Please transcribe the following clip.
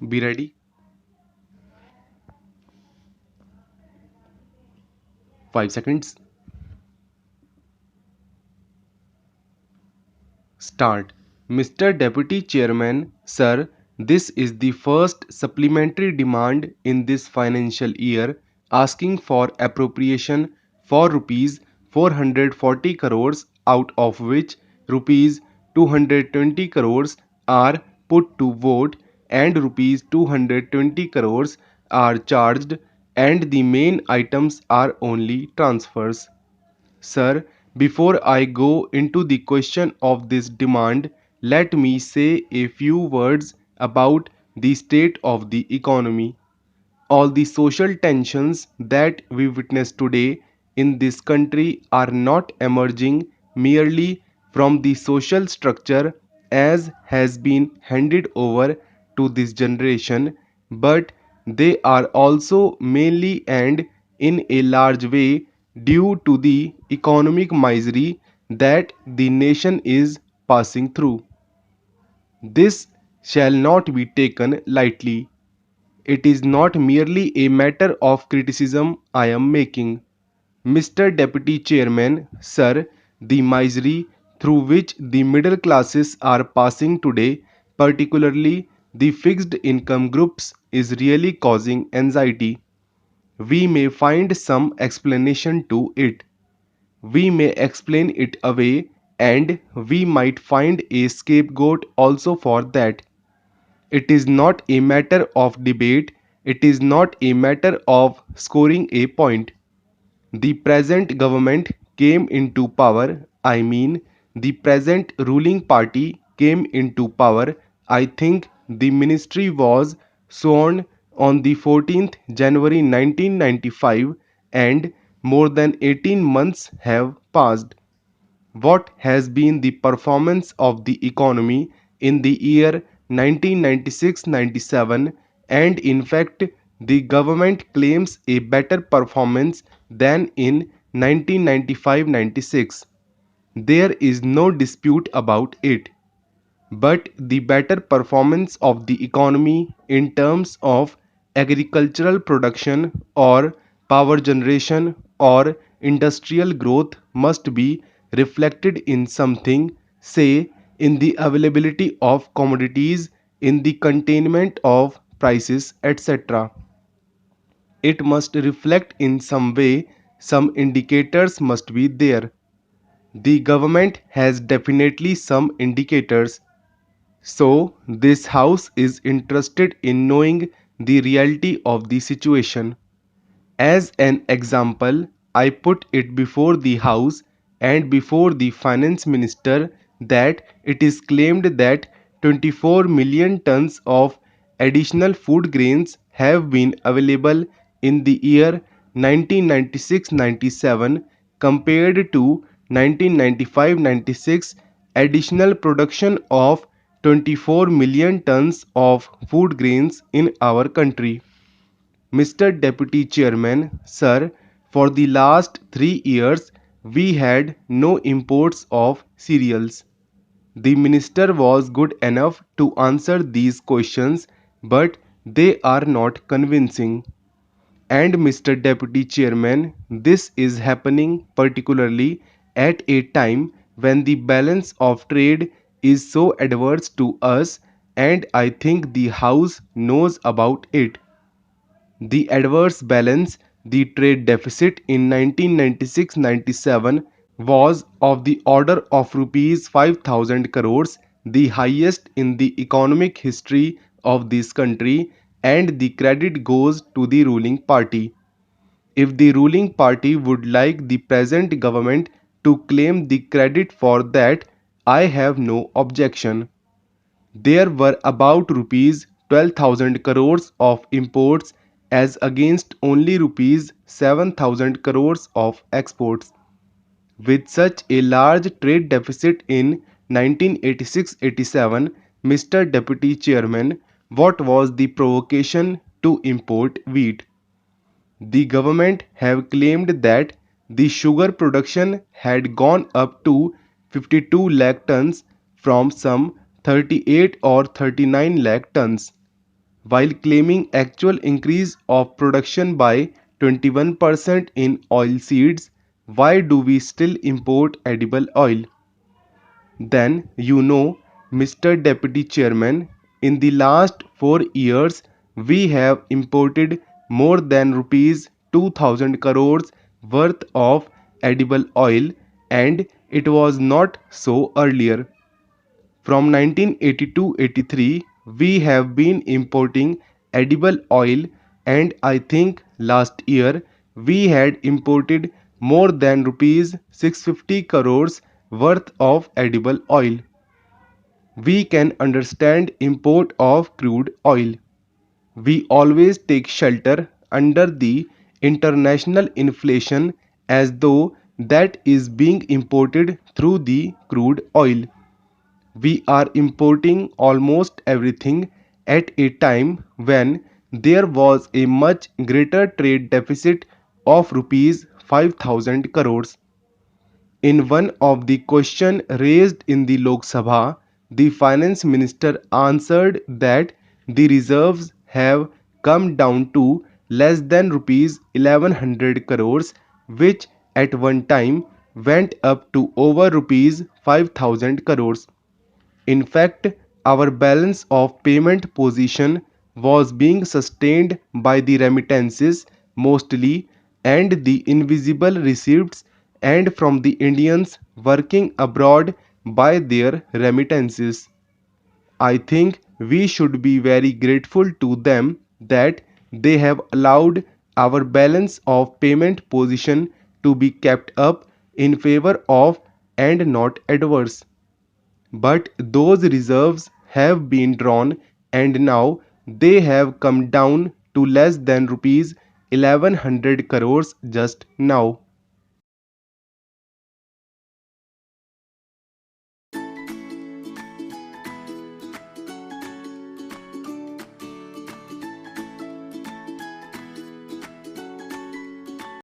be ready. 5 seconds. Start. Mr. Deputy Chairman, sir, this is the first supplementary demand in this financial year asking for appropriation for rupees 440 crores, out of which rupees 220 crores are put to vote and rupees 220 crores are charged, and the main items are only transfers. Sir, before I go into the question of this demand, let me say a few words about the state of the economy. All the social tensions that we witness today in this country are not emerging merely from the social structure as has been handed over to this generation, but they are also mainly and in a large way due to the economic misery that the nation is passing through. This shall not be taken lightly. It is not merely a matter of criticism I am making. Mr. Deputy Chairman, sir, the misery through which the middle classes are passing today, particularly the fixed income groups, is really causing anxiety. We may find some explanation to it. We may explain it away, and we might find a scapegoat also for that. It is not a matter of debate, it is not a matter of scoring a point. The present government came into power, I mean, the present ruling party came into power. I think the ministry was sworn on the 14th January 1995, and more than 18 months have passed. What has been the performance of the economy in the year 1996-97, and in fact the government claims a better performance than in 1995-96. There is no dispute about it. But the better performance of the economy in terms of agricultural production or power generation or industrial growth must be reflected in something, say, in the availability of commodities, in the containment of prices, etc. It must reflect in some way, some indicators must be there. The government has definitely some indicators. So, this house is interested in knowing the reality of the situation. As an example, I put it before the House and before the Finance Minister that it is claimed that 24 million tons of additional food grains have been available in the year 1996-97 compared to 1995-96 additional production of 24 million tons of food grains in our country. Mr. Deputy Chairman, sir, for the last 3 years we had no imports of cereals. The minister was good enough to answer these questions, but they are not convincing. And Mr. Deputy Chairman, this is happening particularly at a time when the balance of trade is so adverse to us, and I think the House knows about it. The adverse balance, the trade deficit in 1996-97 was of the order of rupees 5,000 crores, the highest in the economic history of this country, and the credit goes to the ruling party. If the ruling party would like the present government to claim the credit for that, I have no objection. There were about rupees 12,000 crores of imports as against only rupees 7,000 crores of exports. With such a large trade deficit in 1986-87, Mr. Deputy Chairman, what was the provocation to import wheat? The government have claimed that the sugar production had gone up to 52 lakh tons from some 38 or 39 lakh tons. while claiming actual increase of production by 21% in oil seeds. Why do we still import edible oil? Then, Mr. Deputy Chairman, in the last 4 years, we have imported more than rupees 2000 crores worth of edible oil, and it was not so earlier. From 1982-83, we have been importing edible oil, and I think last year we had imported more than rupees 650 crores worth of edible oil. We can understand import of crude oil. We always take shelter under the international inflation as though that is being imported through the crude oil. We are importing almost everything at a time when there was a much greater trade deficit of rupees 5000 crores. In one of the questions raised in the Lok Sabha, the finance minister answered that the reserves have come down to less than rupees 1100 crores, which at one time went up to over rupees 5000 crores. In fact, our balance of payment position was being sustained by the remittances mostly, and the invisible receipts, and from the Indians working abroad by their remittances. I think we should be very grateful to them that they have allowed our balance of payment position to be kept up in favor of and not adverse. But those reserves have been drawn, and now they have come down to less than rupees 1100 crores just now.